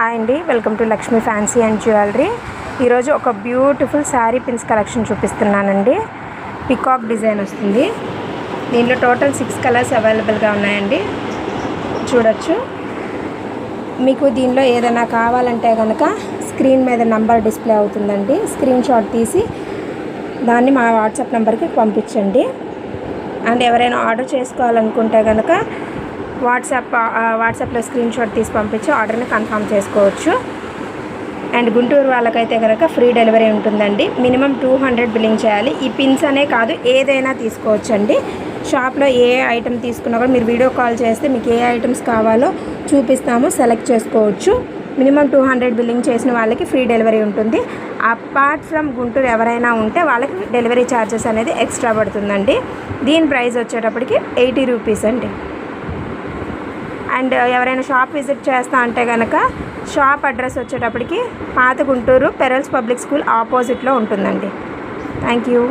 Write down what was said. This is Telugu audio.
హాయ్ అండి, welcome to Lakshmi fancy and jewellery. ఈరోజు ఒక బ్యూటిఫుల్ శారీ పిన్స్ కలెక్షన్ చూపిస్తున్నానండి. పికాక్ డిజైన్ వస్తుంది. దీనిలో టోటల్ 6 కలర్స్ అవైలబుల్గా ఉన్నాయండి. చూడొచ్చు. మీకు దీనిలో ఏదైనా కావాలంటే కనుక స్క్రీన్ మీద నంబర్ డిస్ప్లే అవుతుందండి. స్క్రీన్ షాట్ తీసి దాన్ని మా వాట్సాప్ నెంబర్కి పంపించండి. అండ్ ఎవరైనా ఆర్డర్ చేసుకోవాలనుకుంటే కనుక వాట్సాప్లో స్క్రీన్ షాట్ తీసి పంపించి ఆర్డర్ని కన్ఫర్మ్ చేసుకోవచ్చు. అండ్ గుంటూరు వాళ్ళకైతే కనుక ఫ్రీ డెలివరీ ఉంటుందండి. మినిమం 200 బిల్లింగ్ చేయాలి. ఈ పిన్స్ అనే కాదు, ఏదైనా తీసుకోవచ్చండి. షాప్లో ఏ ఐటెం తీసుకున్నా కూడా మీరు వీడియో కాల్ చేస్తే మీకు ఏ ఐటమ్స్ కావాలో చూపిస్తాము, సెలెక్ట్ చేసుకోవచ్చు. మినిమం 200 బిల్లింగ్ చేసిన వాళ్ళకి ఫ్రీ డెలివరీ ఉంటుంది. అపార్ట్ ఫ్రమ్ గుంటూరు ఎవరైనా ఉంటే వాళ్ళకి డెలివరీ ఛార్జెస్ అనేది ఎక్స్ట్రా పడుతుందండి. దీని ప్రైస్ వచ్చేటప్పటికి 80 రూపీస్ అండి. అండ్ ఎవరైనా షాప్ విజిట్ చేస్తా అంటే కనుక షాప్ అడ్రస్ వచ్చేటప్పటికి పాత గుంటూరు పెరల్స్ పబ్లిక్ స్కూల్ ఆపోజిట్లో ఉంటుందండి. Thank you.